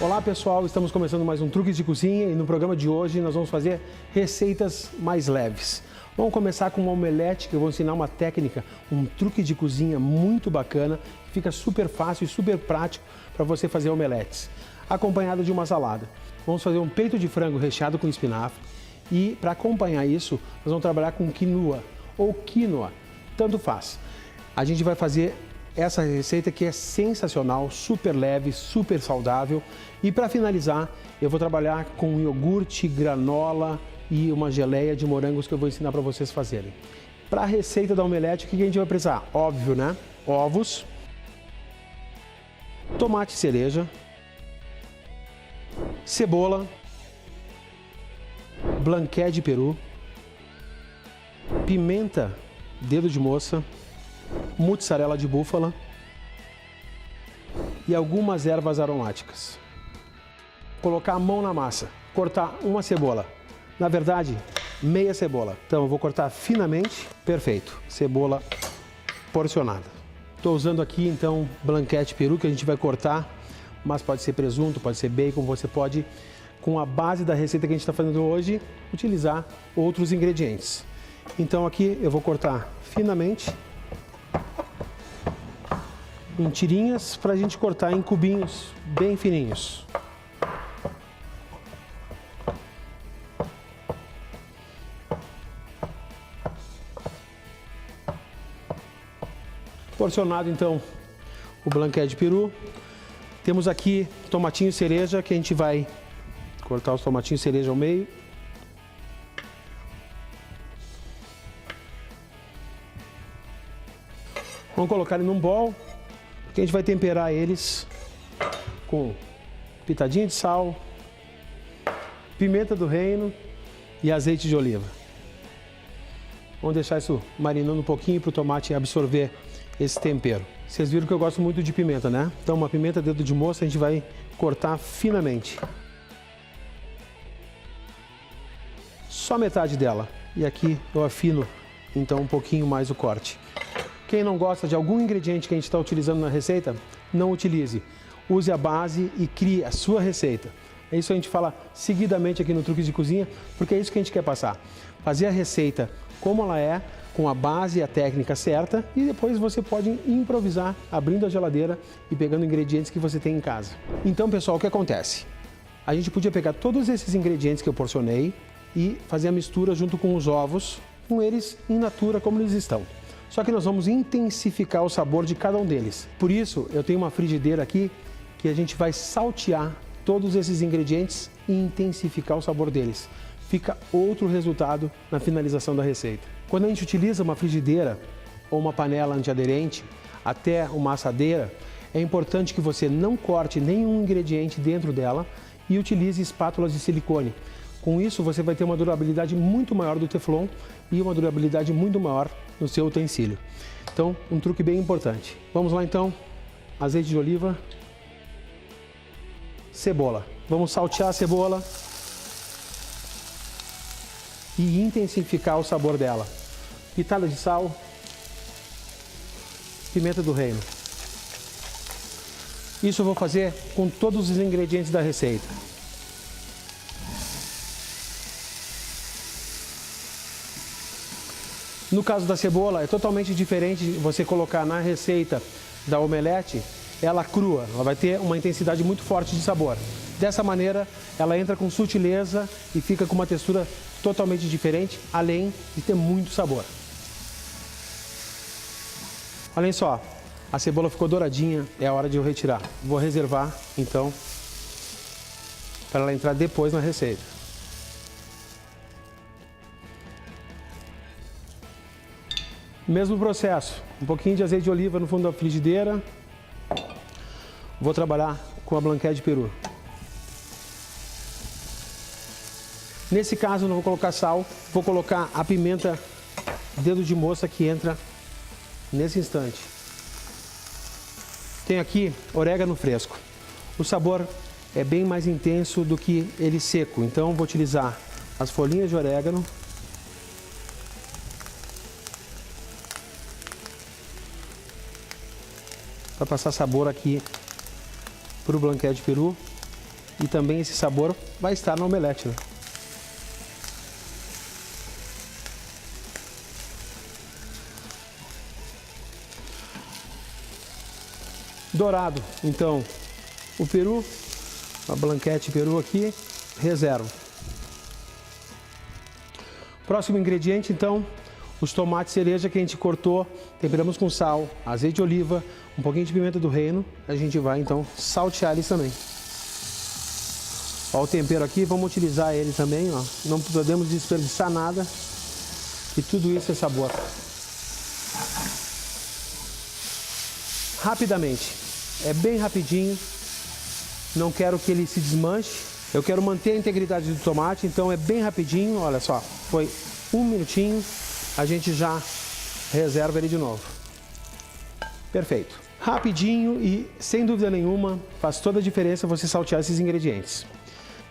Olá pessoal, estamos começando mais um Truques de Cozinha e no programa de hoje nós vamos fazer receitas mais leves. Vamos começar com uma omelete, que eu vou ensinar uma técnica, um truque de cozinha muito bacana, que fica super fácil e super prático para você fazer omeletes, acompanhado de uma salada. Vamos fazer um peito de frango recheado com espinafre e para acompanhar isso nós vamos trabalhar com quinoa ou quinoa, tanto faz. A gente vai fazer essa receita que é sensacional, super leve, super saudável. E para finalizar, eu vou trabalhar com iogurte, granola e uma geleia de morangos que eu vou ensinar para vocês fazerem. Para a receita da omelete, o que a gente vai precisar? Óbvio, né? Ovos, tomate cereja, cebola, blanquet de peru, pimenta, dedo de moça, mussarela de búfala e algumas ervas aromáticas. Colocar a mão na massa, cortar uma cebola, na verdade, meia cebola. Então eu vou cortar finamente, perfeito, cebola porcionada. Estou usando aqui então blanquet de peru que a gente vai cortar, mas pode ser presunto, pode ser bacon, você pode, com a base da receita que a gente está fazendo hoje, utilizar outros ingredientes. Então aqui eu vou cortar finamente, em tirinhas, para a gente cortar em cubinhos bem fininhos. Porcionado então o blanquet de peru. Temos aqui tomatinho cereja, que a gente vai cortar os tomatinhos cereja ao meio. Vamos colocar ele num bowl, porque a gente vai temperar eles com pitadinha de sal, pimenta do reino e azeite de oliva. Vamos deixar isso marinando um pouquinho para o tomate absorver esse tempero. Vocês viram que eu gosto muito de pimenta, né? Então uma pimenta dedo de moça a gente vai cortar finamente. Só metade dela. E aqui eu afino então um pouquinho mais o corte. Quem não gosta de algum ingrediente que a gente está utilizando na receita, não utilize. Use a base e crie a sua receita. É isso que a gente fala seguidamente aqui no Truques de Cozinha, porque é isso que a gente quer passar. Fazer a receita como ela é, com a base e a técnica certa, e depois você pode improvisar, abrindo a geladeira e pegando ingredientes que você tem em casa. Então, pessoal, o que acontece? A gente podia pegar todos esses ingredientes que eu porcionei e fazer a mistura junto com os ovos, com eles in natura como eles estão. Só que nós vamos intensificar o sabor de cada um deles. Por isso, eu tenho uma frigideira aqui que a gente vai saltear todos esses ingredientes e intensificar o sabor deles. Fica outro resultado na finalização da receita. Quando a gente utiliza uma frigideira ou uma panela antiaderente, até uma assadeira, é importante que você não corte nenhum ingrediente dentro dela e utilize espátulas de silicone. Com isso, você vai ter uma durabilidade muito maior do Teflon e uma durabilidade muito maior no seu utensílio. Então, um truque bem importante. Vamos lá então, azeite de oliva, cebola. Vamos saltear a cebola e intensificar o sabor dela. Pitada de sal, pimenta do reino. Isso eu vou fazer com todos os ingredientes da receita. No caso da cebola, é totalmente diferente de você colocar na receita da omelete ela crua. Ela vai ter uma intensidade muito forte de sabor. Dessa maneira, ela entra com sutileza e fica com uma textura totalmente diferente, além de ter muito sabor. Olhem só, a cebola ficou douradinha, é a hora de eu retirar. Vou reservar, então, para ela entrar depois na receita. Mesmo processo, um pouquinho de azeite de oliva no fundo da frigideira. Vou trabalhar com a blanquet de peru. Nesse caso não vou colocar sal, vou colocar a pimenta dedo de moça que entra nesse instante. Tenho aqui orégano fresco. O sabor é bem mais intenso do que ele seco, então vou utilizar as folhinhas de orégano. Para passar sabor aqui para o blanquet de peru. e também esse sabor vai estar no omelete, né? Dourado, então, o peru, a blanquete peru aqui, reserva. Próximo ingrediente, então, os tomates cereja que a gente cortou, temperamos com sal, azeite de oliva, um pouquinho de pimenta do reino. A gente vai, então, saltear eles também. Ó, o tempero aqui, vamos utilizar ele também, ó. Não podemos desperdiçar nada, e tudo isso é sabor. Rapidamente, é bem rapidinho, não quero que ele se desmanche, eu quero manter a integridade do tomate, então é bem rapidinho, olha só, foi 1 minutinho, a gente já reserva ele de novo. Perfeito. Rapidinho e, sem dúvida nenhuma, faz toda a diferença você saltear esses ingredientes.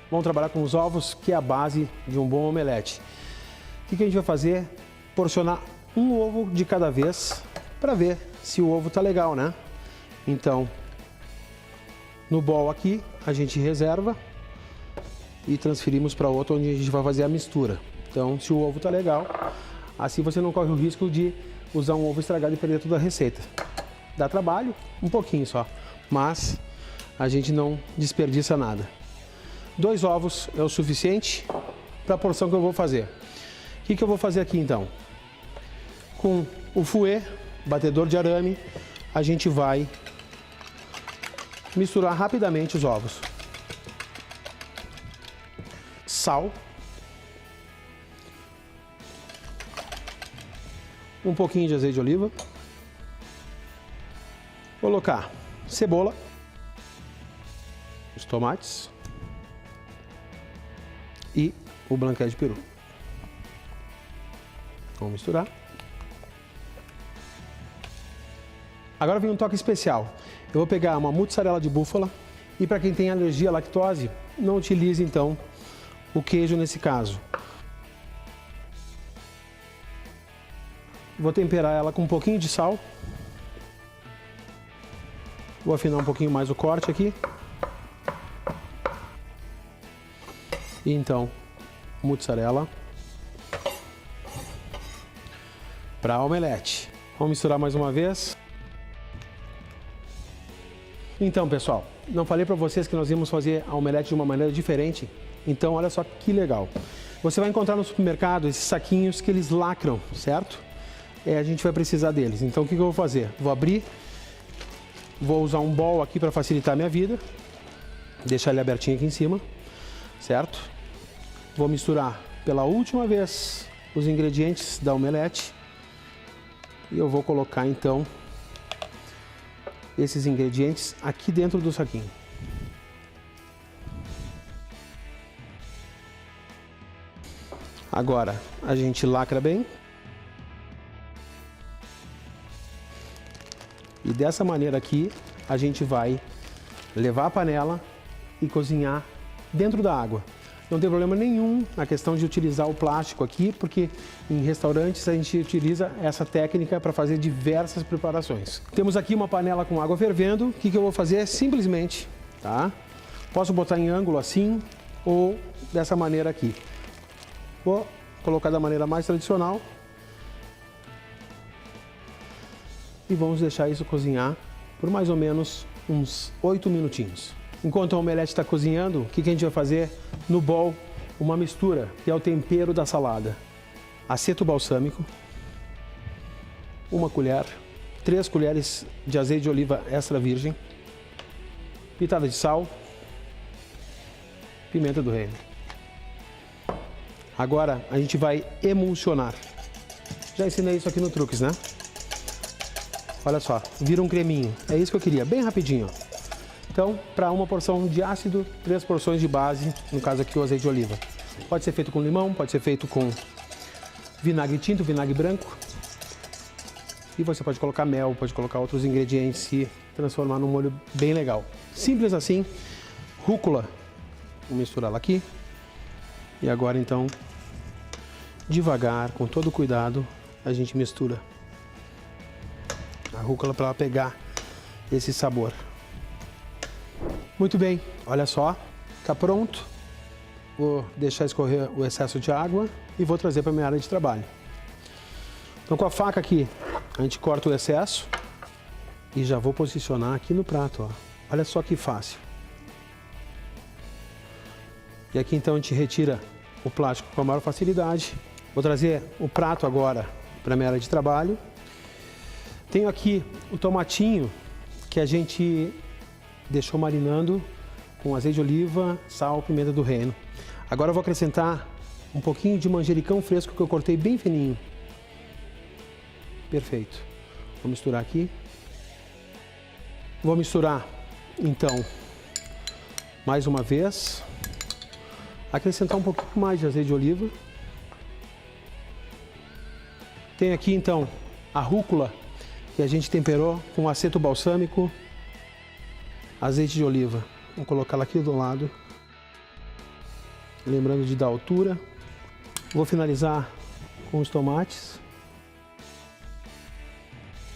Vamos trabalhar com os ovos, que é a base de um bom omelete. O que a gente vai fazer? Porcionar um ovo de cada vez, para ver se o ovo tá legal, né? Então, no bowl aqui, a gente reserva e transferimos para outro onde a gente vai fazer a mistura. Então, se o ovo tá legal, assim você não corre o risco de usar um ovo estragado e perder toda a receita. Dá trabalho, um pouquinho só, mas a gente não desperdiça nada. 2 ovos é o suficiente para a porção que eu vou fazer. O que eu vou fazer aqui então? Com o fouet, batedor de arame, a gente vai misturar rapidamente os ovos. Sal. Um pouquinho de azeite de oliva. Colocar cebola. Os tomates. E o blanquete de peru. Vamos misturar. Agora vem um toque especial. Eu vou pegar uma mussarela de búfala e para quem tem alergia à lactose, não utilize então o queijo nesse caso. Vou temperar ela com um pouquinho de sal. Vou afinar um pouquinho mais o corte aqui. E então, mussarela para omelete. Vamos misturar mais uma vez. Então, pessoal, não falei para vocês que nós íamos fazer a omelete de uma maneira diferente? Então, olha só que legal. Você vai encontrar no supermercado esses saquinhos que eles lacram, certo? A gente vai precisar deles. Então, o que eu vou fazer? Vou abrir, vou usar um bowl aqui para facilitar a minha vida. Deixar ele abertinho aqui em cima, certo? Vou misturar pela última vez os ingredientes da omelete. E eu vou colocar, então, esses ingredientes aqui dentro do saquinho. Agora a gente lacra bem. E dessa maneira aqui a gente vai levar a panela e cozinhar dentro da água. Não tem problema nenhum na questão de utilizar o plástico aqui, porque em restaurantes a gente utiliza essa técnica para fazer diversas preparações. Temos aqui uma panela com água fervendo. O que eu vou fazer? Simplesmente, tá? Posso botar em ângulo assim ou dessa maneira aqui. Vou colocar da maneira mais tradicional. E vamos deixar isso cozinhar por mais ou menos uns 8 minutinhos. Enquanto a omelete está cozinhando, o que a gente vai fazer? No bowl, uma mistura, que é o tempero da salada. Aceto balsâmico, 1 colher, 3 colheres de azeite de oliva extra virgem, pitada de sal, pimenta do reino. Agora a gente vai emulsionar. Já ensinei isso aqui no Truques, né? Olha só, vira um creminho. É isso que eu queria, bem rapidinho. Então, para uma porção de ácido, 3 porções de base, no caso aqui o azeite de oliva. Pode ser feito com limão, pode ser feito com vinagre tinto, vinagre branco. E você pode colocar mel, pode colocar outros ingredientes e transformar num molho bem legal. Simples assim. Rúcula, vou misturá-la aqui. E agora então, devagar, com todo cuidado, a gente mistura a rúcula para ela pegar esse sabor. Muito bem, olha só, Está pronto. Vou deixar escorrer o excesso de água e vou trazer para a minha área de trabalho. Então com a faca aqui, a gente corta o excesso e já vou posicionar aqui no prato, ó. Olha só que fácil. E aqui então a gente retira o plástico com a maior facilidade. Vou trazer o prato agora para a minha área de trabalho. Tenho aqui o tomatinho que a gente deixou marinando com azeite de oliva, sal, pimenta do reino. Agora eu vou acrescentar um pouquinho de manjericão fresco que eu cortei bem fininho. Perfeito. Vou misturar aqui. Vou misturar, então, mais uma vez. Acrescentar um pouquinho mais de azeite de oliva. Tenho aqui, então, a rúcula que a gente temperou com aceto balsâmico, azeite de oliva. Vou colocá-la aqui do lado. Lembrando de dar altura. Vou finalizar com os tomates.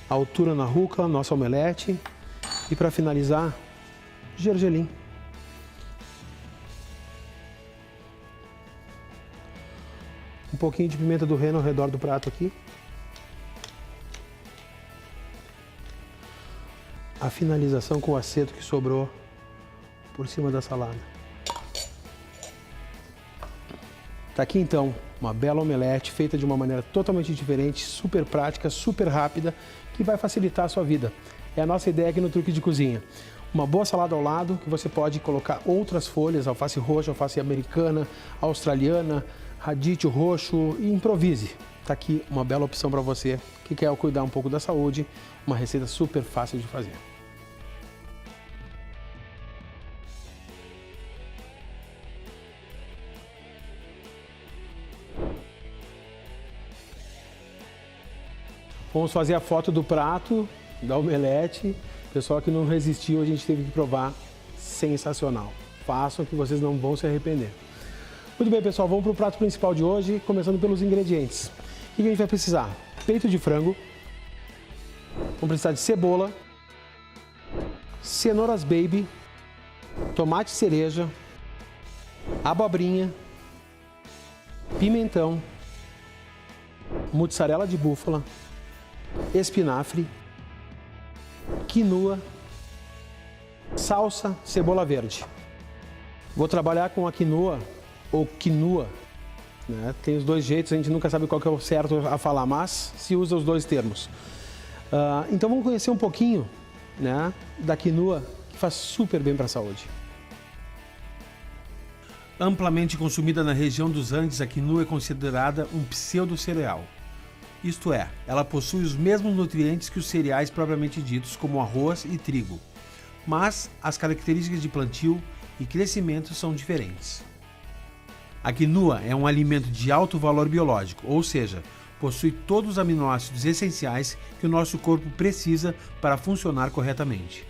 Altura na rúcula, nosso omelete. E para finalizar, gergelim. Um pouquinho de pimenta do reino ao redor do prato aqui. A finalização com o aceto que sobrou por cima da salada. Tá aqui então uma bela omelete feita de uma maneira totalmente diferente, super prática, super rápida, que vai facilitar a sua vida. É a nossa ideia aqui no Truque de Cozinha. Uma boa salada ao lado, que você pode colocar outras folhas, alface roxa, alface americana, australiana, radicchio roxo e improvise. Tá aqui uma bela opção para você que quer cuidar um pouco da saúde, uma receita super fácil de fazer. Vamos fazer a foto do prato, da omelete. Pessoal que não resistiu, a gente teve que provar. Sensacional. Façam que vocês não vão se arrepender. Muito bem, pessoal, vamos para o prato principal de hoje, começando pelos ingredientes. O que a gente vai precisar? Peito de frango. Vamos precisar de cebola, cenouras baby, tomate cereja, abobrinha, pimentão, mussarela de búfala, espinafre, quinoa, salsa, cebola verde. Vou trabalhar com a quinoa ou quinoa, né? Tem os dois jeitos, a gente nunca sabe qual que é o certo a falar, mas se usa os dois termos. Então vamos conhecer um pouquinho, né, da quinoa, que faz super bem para a saúde. Amplamente consumida na região dos Andes, a quinoa é considerada um pseudo-cereal. Isto é, ela possui os mesmos nutrientes que os cereais propriamente ditos, como arroz e trigo. Mas as características de plantio e crescimento são diferentes. A quinoa é um alimento de alto valor biológico, ou seja, possui todos os aminoácidos essenciais que o nosso corpo precisa para funcionar corretamente.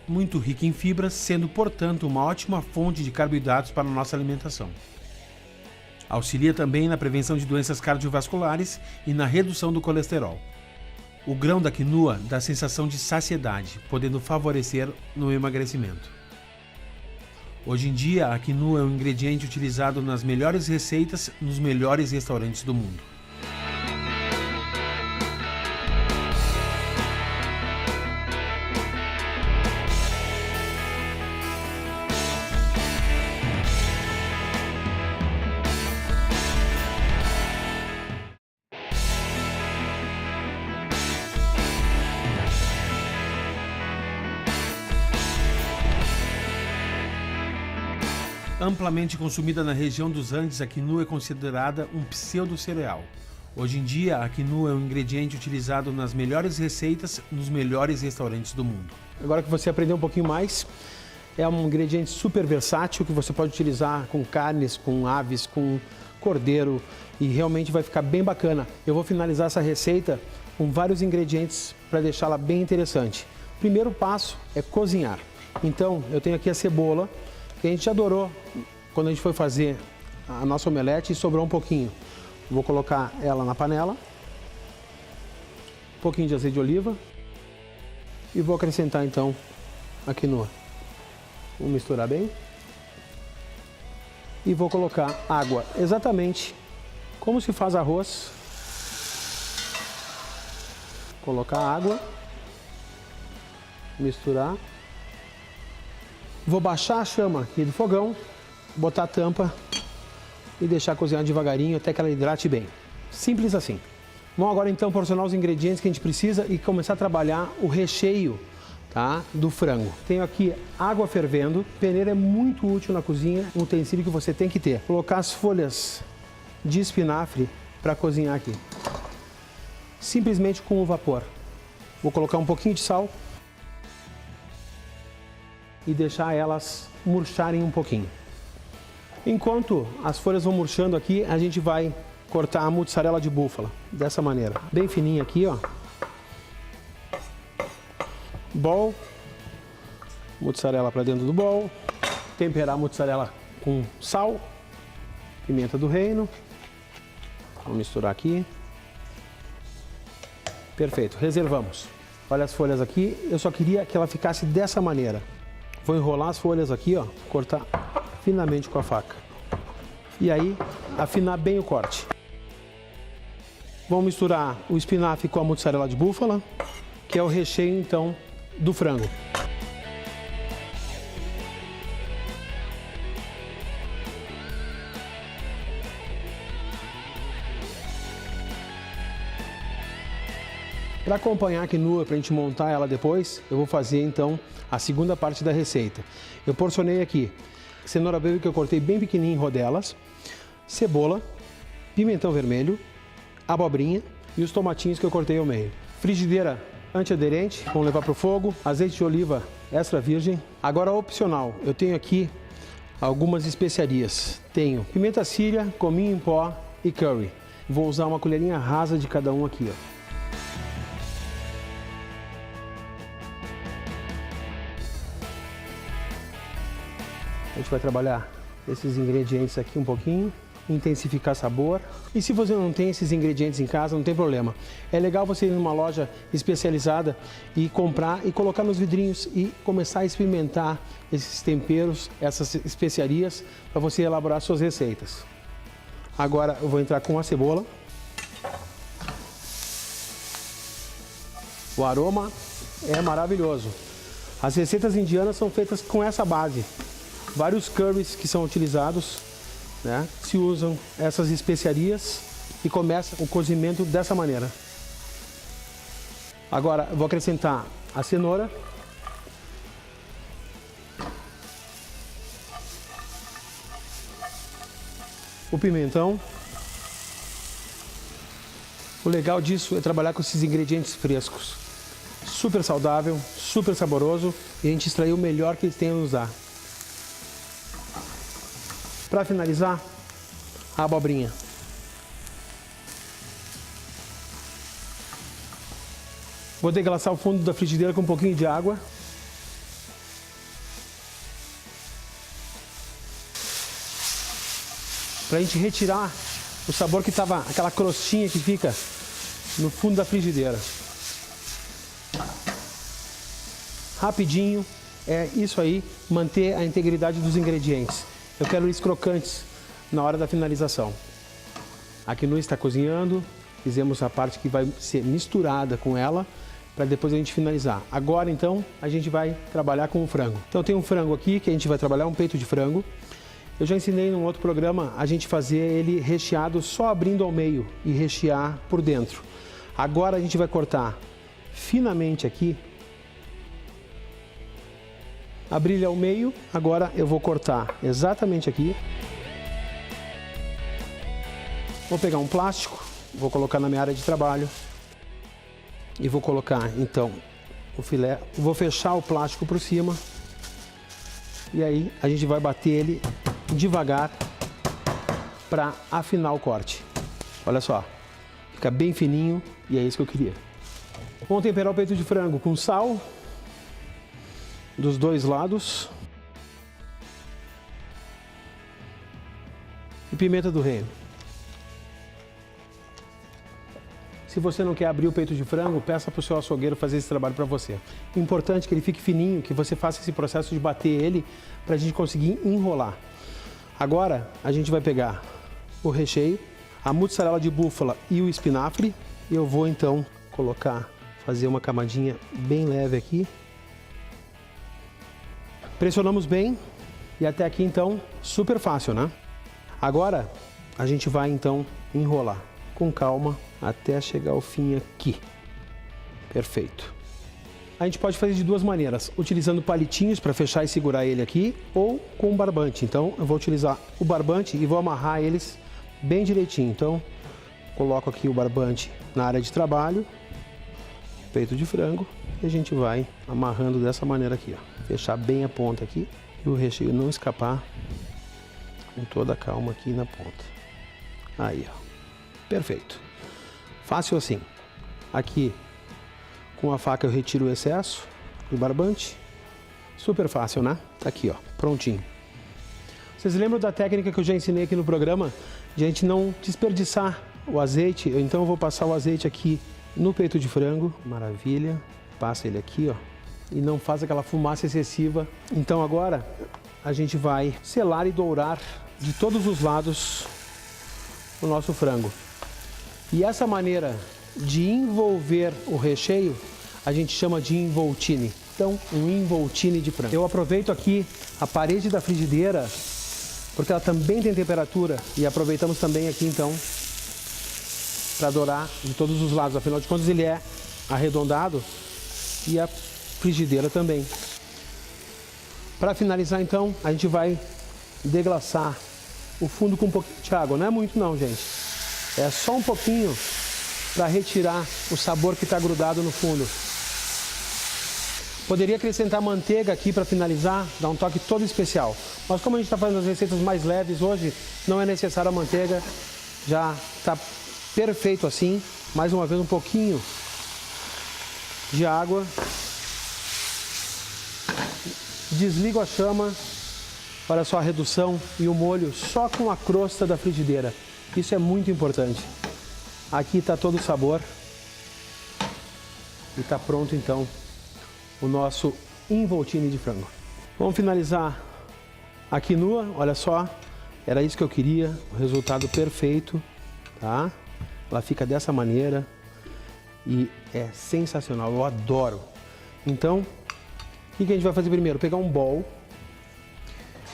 Muito rica em fibras, sendo, portanto, uma ótima fonte de carboidratos para a nossa alimentação. Auxilia também na prevenção de doenças cardiovasculares e na redução do colesterol. O grão da quinoa dá sensação de saciedade, podendo favorecer no emagrecimento. Hoje em dia, a quinoa é um ingrediente utilizado nas melhores receitas nos melhores restaurantes do mundo. Amplamente consumida na região dos Andes, a quinoa é considerada um pseudo-cereal. Hoje em dia, a quinoa é um ingrediente utilizado nas melhores receitas nos melhores restaurantes do mundo. Agora que você aprendeu um pouquinho mais, é um ingrediente super versátil que você pode utilizar com carnes, com aves, com cordeiro e realmente vai ficar bem bacana. Eu vou finalizar essa receita com vários ingredientes para deixá-la bem interessante. O primeiro passo é cozinhar. Então, eu tenho aqui a cebola, que a gente adorou quando a gente foi fazer a nossa omelete e sobrou um pouquinho. Vou colocar ela na panela, um pouquinho de azeite de oliva e vou acrescentar então a quinoa. Vou misturar bem. e vou colocar água, exatamente como se faz arroz. Colocar água, misturar. Vou baixar a chama aqui do fogão, botar a tampa e deixar cozinhar devagarinho até que ela hidrate bem. Simples assim. Vamos agora então porcionar os ingredientes que a gente precisa e começar a trabalhar o recheio, tá, do frango. Tenho aqui água fervendo. Peneira é muito útil na cozinha, um utensílio que você tem que ter. Colocar as folhas de espinafre para cozinhar aqui. Simplesmente com o vapor. Vou colocar um pouquinho de sal e deixar elas murcharem um pouquinho. Enquanto as folhas vão murchando aqui, a gente vai cortar a mussarela de búfala, dessa maneira. Bem fininha aqui, ó. Bowl. Mussarela para dentro do bowl. Temperar a mussarela com sal, pimenta do reino. Vamos misturar aqui. Perfeito, reservamos. Olha as folhas aqui, eu só queria que ela ficasse dessa maneira. Vou enrolar as folhas aqui, ó, cortar finamente com a faca. E aí, afinar bem o corte. Vamos misturar o espinafre com a mussarela de búfala, que é o recheio, então, do frango. Para acompanhar aqui nua, para a gente montar ela depois, eu vou fazer então a segunda parte da receita. Eu porcionei aqui cenoura baby que eu cortei bem pequenininho em rodelas, cebola, pimentão vermelho, abobrinha e os tomatinhos que eu cortei ao meio. Frigideira antiaderente, vamos levar para o fogo, azeite de oliva extra virgem. Agora opcional, eu tenho aqui algumas especiarias. Tenho pimenta síria, cominho em pó e curry. Vou usar uma colherinha rasa de cada um aqui, ó. A gente vai trabalhar esses ingredientes aqui um pouquinho, intensificar sabor. E se você não tem esses ingredientes em casa, não tem problema. É legal você ir numa loja especializada e comprar e colocar nos vidrinhos e começar a experimentar esses temperos, essas especiarias, para você elaborar suas receitas. Agora eu vou entrar com a cebola. O aroma é maravilhoso. As receitas indianas são feitas com essa base. Vários curries que são utilizados, né? Se usam essas especiarias e começa o cozimento dessa maneira. Agora eu vou acrescentar a cenoura, o pimentão. O legal disso é trabalhar com esses ingredientes frescos. Super saudável, super saboroso e a gente extraiu o melhor que eles têm a usar. Para finalizar, a abobrinha. Vou deglaçar o fundo da frigideira com um pouquinho de água. Para a gente retirar o sabor que estava, aquela crostinha que fica no fundo da frigideira. Rapidinho, é isso aí, manter a integridade dos ingredientes. Eu quero eles crocantes na hora da finalização. A quinoa está cozinhando, fizemos a parte que vai ser misturada com ela, para depois a gente finalizar. Agora então, a gente vai trabalhar com o frango. Então tem um frango aqui que a gente vai trabalhar, um peito de frango. Eu já ensinei num outro programa a gente fazer ele recheado só abrindo ao meio e rechear por dentro. Agora a gente vai cortar finamente aqui. Abrir ele ao meio, agora eu vou cortar exatamente aqui. Vou pegar um plástico, vou colocar na minha área de trabalho e vou colocar então o filé. Vou fechar o plástico por cima e aí a gente vai bater ele devagar para afinar o corte. Olha só, fica bem fininho e é isso que eu queria. Vamos temperar o peito de frango com sal dos dois lados e pimenta do reino. Se você não quer abrir o peito de frango, peça para o seu açougueiro fazer esse trabalho para você. Importante que ele fique fininho, que você faça esse processo de bater ele para a gente conseguir enrolar. Agora a gente vai pegar o recheio, a mussarela de búfala e o espinafre. E eu vou então fazer uma camadinha bem leve aqui. Pressionamos bem e até aqui então super fácil, né? Agora a gente vai então enrolar com calma até chegar ao fim aqui. Perfeito. A gente pode fazer de duas maneiras, utilizando palitinhos para fechar e segurar ele aqui ou com um barbante. Então eu vou utilizar o barbante e vou amarrar eles bem direitinho. Então coloco aqui o barbante na área de trabalho, peito de frango, e a gente vai amarrando dessa maneira aqui, ó. Fechar bem a ponta aqui e o recheio não escapar, com toda a calma aqui na ponta. Aí, ó. Perfeito. Fácil assim. Aqui, com a faca eu retiro o excesso do barbante. Super fácil, né? Tá aqui, ó, prontinho. Vocês lembram da técnica que eu já ensinei aqui no programa? De a gente não desperdiçar o azeite. Então eu vou passar o azeite aqui no peito de frango. Maravilha. Passa ele aqui, ó. E não faz aquela fumaça excessiva. Então agora a gente vai selar e dourar de todos os lados o nosso frango. E essa maneira de envolver o recheio a gente chama de involtine. Então, um involtine de frango. Eu aproveito aqui a parede da frigideira porque ela também tem temperatura e aproveitamos também aqui então para dourar de todos os lados. Afinal de contas ele é arredondado e a frigideira também. Para finalizar então, a gente vai deglaçar o fundo com um pouquinho de água. Não é muito não, gente. É só um pouquinho para retirar o sabor que está grudado no fundo. Poderia acrescentar manteiga aqui para finalizar, dar um toque todo especial. Mas como a gente está fazendo as receitas mais leves hoje, não é necessário a manteiga. Já está perfeito assim. Mais uma vez um pouquinho de água. Desligo a chama. Olha só a redução e o molho só com a crosta da frigideira. Isso é muito importante. Aqui está todo o sabor. E está pronto então o nosso involtine de frango. Vamos finalizar a quinoa. Olha só, era isso que eu queria. O resultado perfeito, tá? Ela fica dessa maneira e é sensacional. Eu adoro. Então, o que a gente vai fazer primeiro? Pegar um bowl.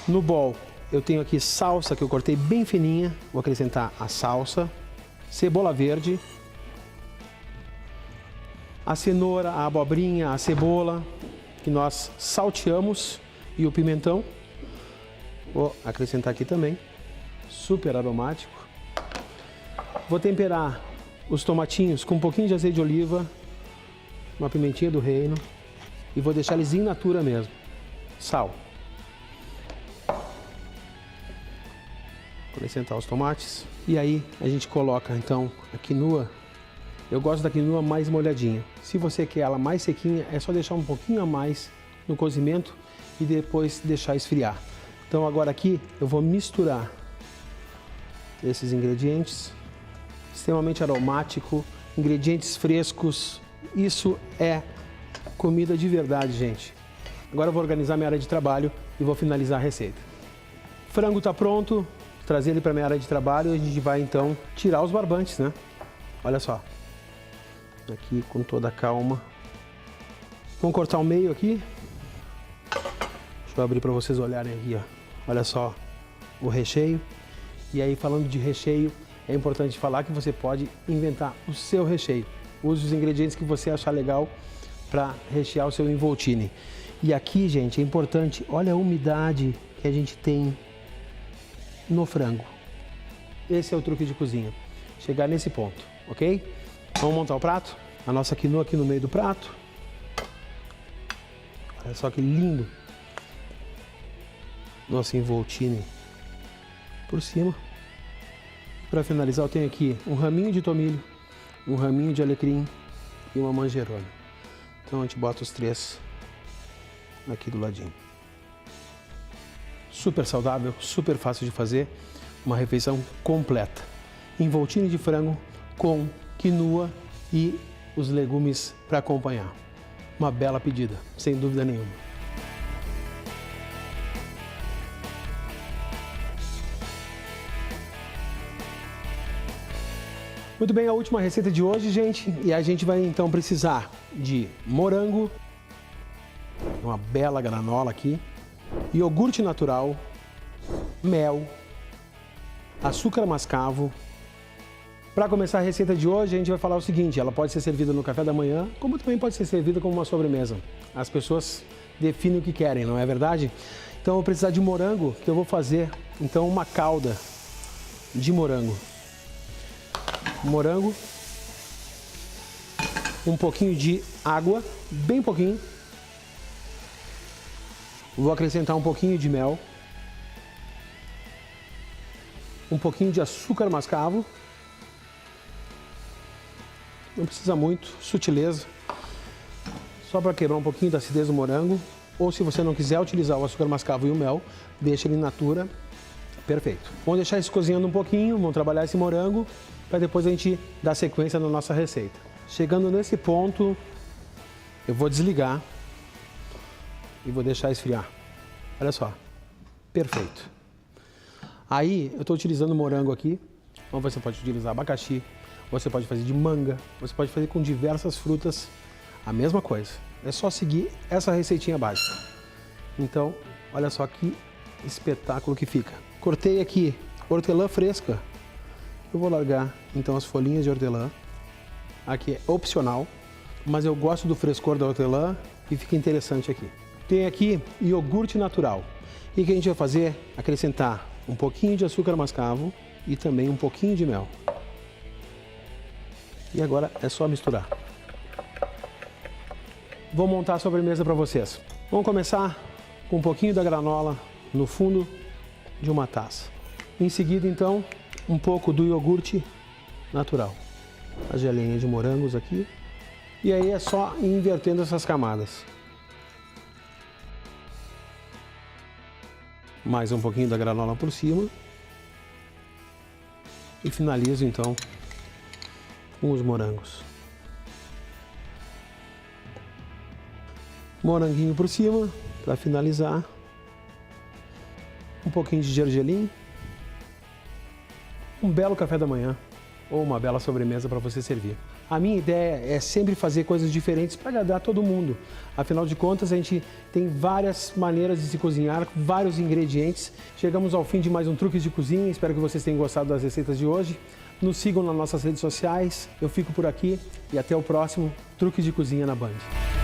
No bowl eu tenho aqui salsa que eu cortei bem fininha. Vou acrescentar a salsa, cebola verde, a cenoura, a abobrinha, a cebola que nós salteamos e o pimentão. Vou acrescentar aqui também. Super aromático. Vou temperar os tomatinhos com um pouquinho de azeite de oliva, uma pimentinha do reino e vou deixar eles in natura mesmo. Sal. Acrescentar os tomates e aí a gente coloca então a quinoa. Eu gosto da quinoa mais molhadinha. Se você quer ela mais sequinha, é só deixar um pouquinho a mais no cozimento e depois deixar esfriar. Então agora aqui eu vou misturar esses ingredientes, extremamente aromático, ingredientes frescos. Isso é comida de verdade, gente. Agora eu vou organizar minha área de trabalho e vou finalizar a receita. O frango está pronto, vou trazer ele para minha área de trabalho e a gente vai então tirar os barbantes, né? Olha só. Aqui com toda a calma. Vamos cortar o meio aqui. Deixa eu abrir para vocês olharem aqui, ó. Olha só o recheio. E aí, falando de recheio, é importante falar que você pode inventar o seu recheio. Use os ingredientes que você achar legal para rechear o seu involtine. E aqui, gente, é importante, olha a umidade que a gente tem no frango. Esse é o truque de cozinha. Chegar nesse ponto, ok? Vamos montar o prato? A nossa quinoa aqui no meio do prato. Olha só que lindo. Nosso involtine por cima. Para finalizar, eu tenho aqui um raminho de tomilho, um raminho de alecrim e uma manjerona. Então a gente bota os três aqui do ladinho. Super saudável, super fácil de fazer. Uma refeição completa. Involtine de frango com quinoa e os legumes para acompanhar. Uma bela pedida, sem dúvida nenhuma. Muito bem, a última receita de hoje, gente, e a gente vai então precisar de morango, uma bela granola aqui, iogurte natural, mel, açúcar mascavo. Para começar a receita de hoje, a gente vai falar o seguinte: ela pode ser servida no café da manhã, como também pode ser servida como uma sobremesa. As pessoas definem o que querem, não é verdade? Então eu vou precisar de morango, que eu vou fazer então uma calda de morango. Morango, um pouquinho de água, bem pouquinho. Vou acrescentar um pouquinho de mel, um pouquinho de açúcar mascavo. Não precisa muito, sutileza, só para quebrar um pouquinho da acidez do morango. Ou se você não quiser utilizar o açúcar mascavo e o mel, deixa ele in natura, perfeito. Vamos deixar isso cozinhando um pouquinho, vamos trabalhar esse morango, para depois a gente dar sequência na nossa receita. Chegando nesse ponto, eu vou desligar e vou deixar esfriar. Olha só, perfeito. Aí eu estou utilizando morango aqui, ou você pode utilizar abacaxi, você pode fazer de manga, você pode fazer com diversas frutas, a mesma coisa. É só seguir essa receitinha básica. Então, olha só que espetáculo que fica. Cortei aqui hortelã fresca. Eu vou largar então as folhinhas de hortelã. Aqui é opcional, mas eu gosto do frescor da hortelã e fica interessante aqui. Tem aqui iogurte natural. E o que a gente vai fazer? Acrescentar um pouquinho de açúcar mascavo e também um pouquinho de mel. E agora é só misturar. Vou montar a sobremesa para vocês. Vamos começar com um pouquinho da granola no fundo de uma taça. Em seguida, então, um pouco do iogurte natural. A gelinha de morangos aqui. E aí é só ir invertendo essas camadas. Mais um pouquinho da granola por cima. E finalizo, então, com os morangos. Moranguinho por cima, para finalizar. Um pouquinho de gergelim. Um belo café da manhã ou uma bela sobremesa para você servir. A minha ideia é sempre fazer coisas diferentes para agradar todo mundo. Afinal de contas, a gente tem várias maneiras de se cozinhar, vários ingredientes. Chegamos ao fim de mais um Truques de Cozinha. Espero que vocês tenham gostado das receitas de hoje. Nos sigam nas nossas redes sociais. Eu fico por aqui e até o próximo Truques de Cozinha na Band.